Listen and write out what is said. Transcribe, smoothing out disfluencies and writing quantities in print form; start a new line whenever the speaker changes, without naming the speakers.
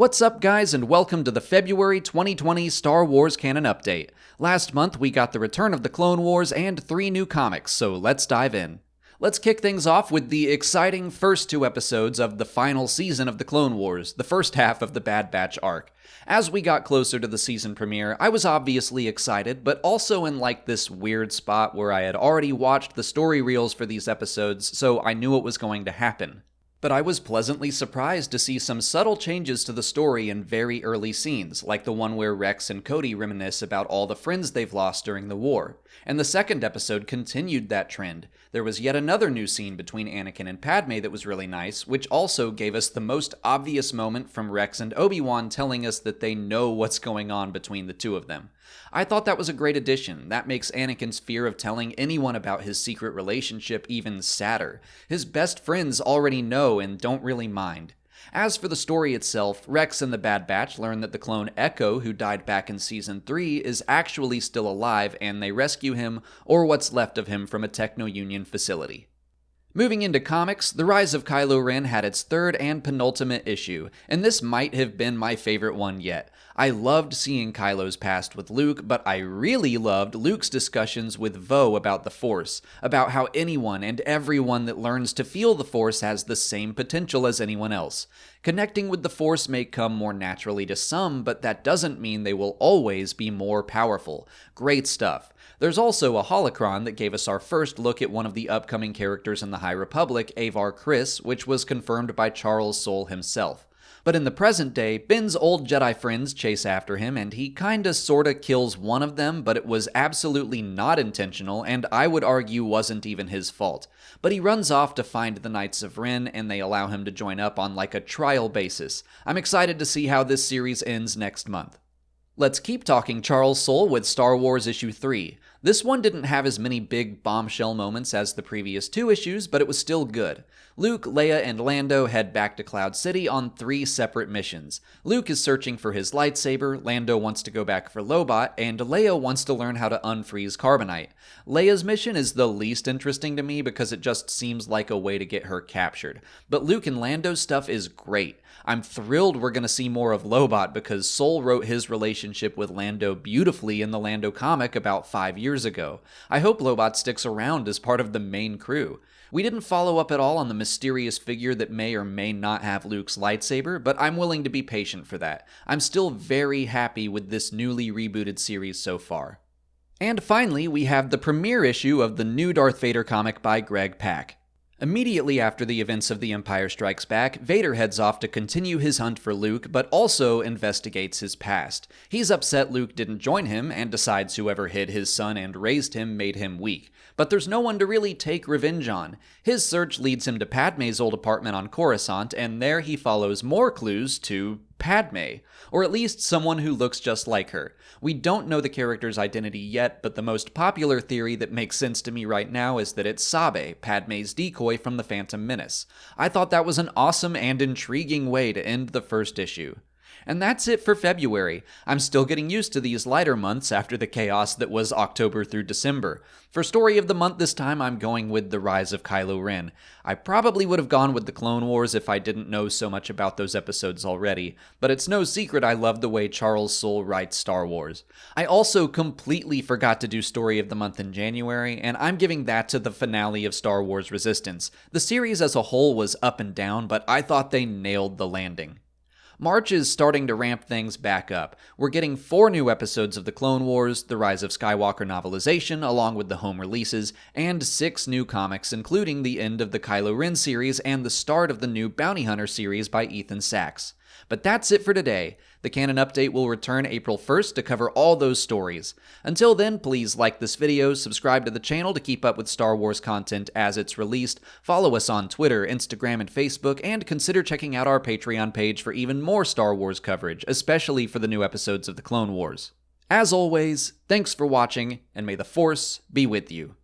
What's up, guys, and welcome to the February 2020 Star Wars Canon Update. Last month, we got the return of the Clone Wars and 3 new comics, so let's dive in. Let's kick things off with the exciting first 2 episodes of the final season of the Clone Wars, the first half of the Bad Batch arc. As we got closer to the season premiere, I was obviously excited, but also in this weird spot where I had already watched the story reels for these episodes, so I knew what was going to happen. But I was pleasantly surprised to see some subtle changes to the story in very early scenes, like the one where Rex and Cody reminisce about all the friends they've lost during the war. And the second episode continued that trend. There was yet another new scene between Anakin and Padme that was really nice, which also gave us the most obvious moment from Rex and Obi-Wan telling us that they know what's going on between the two of them. I thought that was a great addition. That makes Anakin's fear of telling anyone about his secret relationship even sadder. His best friends already know and don't really mind. As for the story itself, Rex and the Bad Batch learn that the clone Echo, who died back in Season 3, is actually still alive, and they rescue him, or what's left of him, from a Techno-Union facility. Moving into comics, The Rise of Kylo Ren had its third and penultimate issue, and this might have been my favorite one yet. I loved seeing Kylo's past with Luke, but I really loved Luke's discussions with Vo about the Force, about how anyone and everyone that learns to feel the Force has the same potential as anyone else. Connecting with the Force may come more naturally to some, but that doesn't mean they will always be more powerful. Great stuff. There's also a holocron that gave us our first look at one of the upcoming characters in the High Republic, Avar Kriss, which was confirmed by Charles Soule himself. But in the present day, Ben's old Jedi friends chase after him, and he kinda sorta kills one of them, but it was absolutely not intentional, and I would argue wasn't even his fault. But he runs off to find the Knights of Ren, and they allow him to join up on a trial basis. I'm excited to see how this series ends next month. Let's keep talking Charles Soule with Star Wars Issue 3. This one didn't have as many big bombshell moments as the previous 2 issues, but it was still good. Luke, Leia, and Lando head back to Cloud City on 3 separate missions. Luke is searching for his lightsaber, Lando wants to go back for Lobot, and Leia wants to learn how to unfreeze Carbonite. Leia's mission is the least interesting to me because it just seems like a way to get her captured. But Luke and Lando's stuff is great. I'm thrilled we're going to see more of Lobot because Soule wrote his relationship with Lando beautifully in the Lando comic about 5 years ago. I hope Lobot sticks around as part of the main crew. We didn't follow up at all on the mysterious figure that may or may not have Luke's lightsaber, but I'm willing to be patient for that. I'm still very happy with this newly rebooted series so far. And finally, we have the premiere issue of the new Darth Vader comic by Greg Pak. Immediately after the events of The Empire Strikes Back, Vader heads off to continue his hunt for Luke, but also investigates his past. He's upset Luke didn't join him, and decides whoever hid his son and raised him made him weak. But there's no one to really take revenge on. His search leads him to Padme's old apartment on Coruscant, and there he follows more clues to Padme, or at least someone who looks just like her. We don't know the character's identity yet, but the most popular theory that makes sense to me right now is that it's Sabe, Padme's decoy from The Phantom Menace. I thought that was an awesome and intriguing way to end the first issue. And that's it for February. I'm still getting used to these lighter months after the chaos that was October through December. For Story of the Month this time, I'm going with The Rise of Kylo Ren. I probably would have gone with the Clone Wars if I didn't know so much about those episodes already, but it's no secret I love the way Charles Soule writes Star Wars. I also completely forgot to do Story of the Month in January, and I'm giving that to the finale of Star Wars Resistance. The series as a whole was up and down, but I thought they nailed the landing. March is starting to ramp things back up. We're getting 4 new episodes of The Clone Wars, the Rise of Skywalker novelization, along with the home releases, and 6 new comics, including the end of the Kylo Ren series and the start of the new Bounty Hunter series by Ethan Sachs. But that's it for today. The Canon Update will return April 1st to cover all those stories. Until then, please like this video, subscribe to the channel to keep up with Star Wars content as it's released, follow us on Twitter, Instagram, and Facebook, and consider checking out our Patreon page for even more Star Wars coverage, especially for the new episodes of The Clone Wars. As always, thanks for watching, and may the Force be with you.